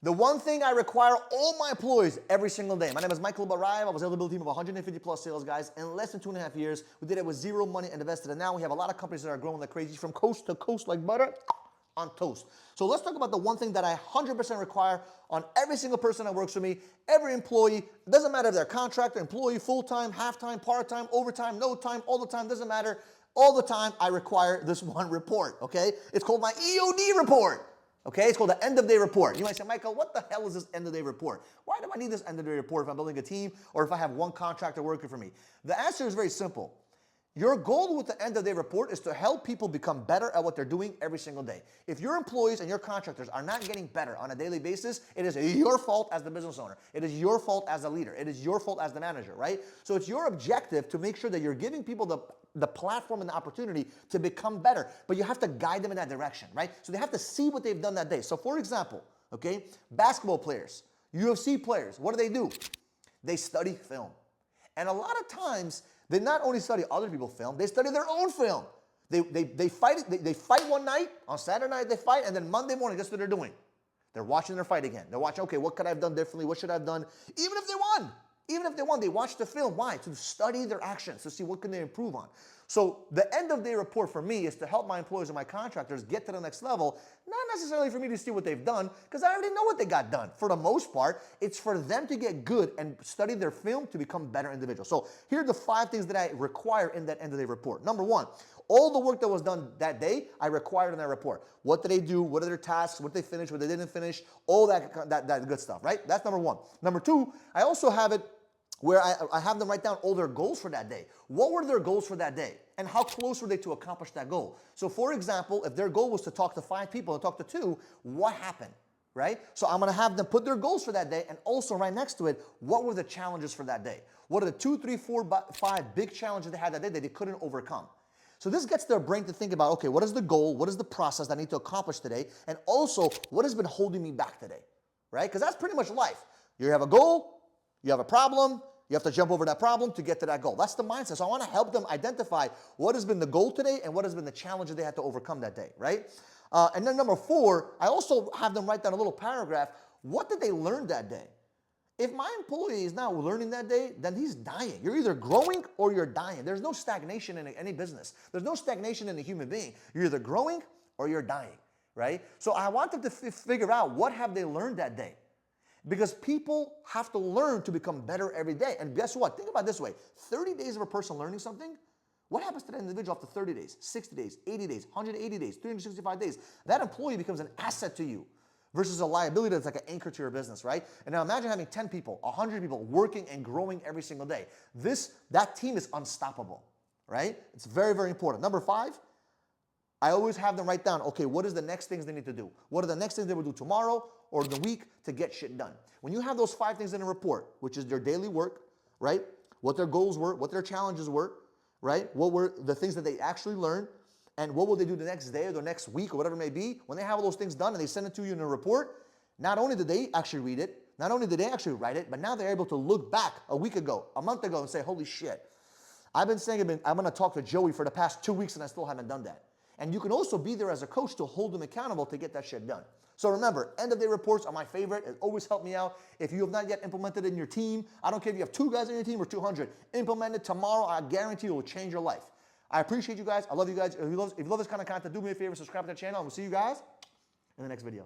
The one thing I require all my employees every single day. My name is Michael Barayev. I was able to build a team of 150 plus sales guys in less than 2.5 years. We did it with zero money and invested. And now we have a lot of companies that are growing like crazy from coast to coast like butter on toast. So let's talk about the one thing that I 100% require on every single person that works for me, every employee. It doesn't matter if they're contractor, employee, full-time, half-time, part-time, overtime, no time, all the time, doesn't matter. All the time I require this one report, okay? It's called my EOD report. Okay, it's called the end of day report. You might say, Michael, what the hell is this end of day report? Why do I need this end of day report if I'm building a team or if I have one contractor working for me? The answer is very simple. Your goal with the end of day report is to help people become better at what they're doing every single day. If your employees and your contractors are not getting better on a daily basis, it is your fault as the business owner. It is your fault as a leader. It is your fault as the manager, right? So it's your objective to make sure that you're giving people the platform and the opportunity to become better, but you have to guide them in that direction, right? So they have to see what they've done that day. So for example, okay, basketball players, UFC players, what do? They study film. And a lot of times, they not only study other people's film, they study their own film. They fight one night, on Saturday night they fight, and then Monday morning, guess what they're doing? They're watching their fight again. They're watching, okay, what could I have done differently? What should I have done? Even if they won. Even if they won, they watch the film. Why? To study their actions, to see what can they improve on. So the end of day report for me is to help my employees and my contractors get to the next level, not necessarily for me to see what they've done, because I already know what they got done. For the most part, it's for them to get good and study their film to become better individuals. So here are the 5 things that I require in that end of day report. Number 1, all the work that was done that day, I required in that report. What did they do? What are their tasks? What did they finish? What they didn't finish? All that good stuff, right? That's number 1. Number 2, I also have it where I have them write down all their goals for that day. What were their goals for that day? And how close were they to accomplish that goal? So for example, if their goal was to talk to 5 people and talk to 2, what happened, right? So I'm gonna have them put their goals for that day and also right next to it, what were the challenges for that day? What are the 2, 3, 4, 5 big challenges they had that day that they couldn't overcome? So this gets their brain to think about, okay, what is the goal? What is the process that I need to accomplish today? And also, what has been holding me back today, right? Because that's pretty much life. You have a goal, you have a problem, you have to jump over that problem to get to that goal. That's the mindset. So I want to help them identify what has been the goal today and what has been the challenge that they had to overcome that day, right? And then number 4, I also have them write down a little paragraph. What did they learn that day? If my employee is not learning that day, then he's dying. You're either growing or you're dying. There's no stagnation in any business. There's no stagnation in a human being. You're either growing or you're dying, right? So I want them to figure out what have they learned that day. Because people have to learn to become better every day. And guess what? Think about it this way. 30 days of a person learning something, what happens to that individual after 30 days, 60 days, 80 days, 180 days, 365 days? That employee becomes an asset to you versus a liability that's like an anchor to your business, right? And now imagine having 10 people, 100 people working and growing every single day. That team is unstoppable, right? It's very, very important. Number 5, I always have them write down, okay, what is the next things they need to do? What are the next things they will do tomorrow or the week to get shit done? When you have those 5 things in a report, which is their daily work, right? What their goals were, what their challenges were, right? What were the things that they actually learned, and what will they do the next day or the next week or whatever it may be. When they have all those things done and they send it to you in a report, not only did they actually read it, not only did they actually write it, but now they're able to look back a week ago, a month ago and say, holy shit, I've been saying I'm going to talk to Joey for the past 2 weeks and I still haven't done that. And you can also be there as a coach to hold them accountable to get that shit done. So remember, end of day reports are my favorite. It always helped me out. If you have not yet implemented it in your team, I don't care if you have 2 guys on your team or 200, implement it tomorrow. I guarantee it will change your life. I appreciate you guys. I love you guys. If you love this kind of content, do me a favor, subscribe to the channel, and we'll see you guys in the next video.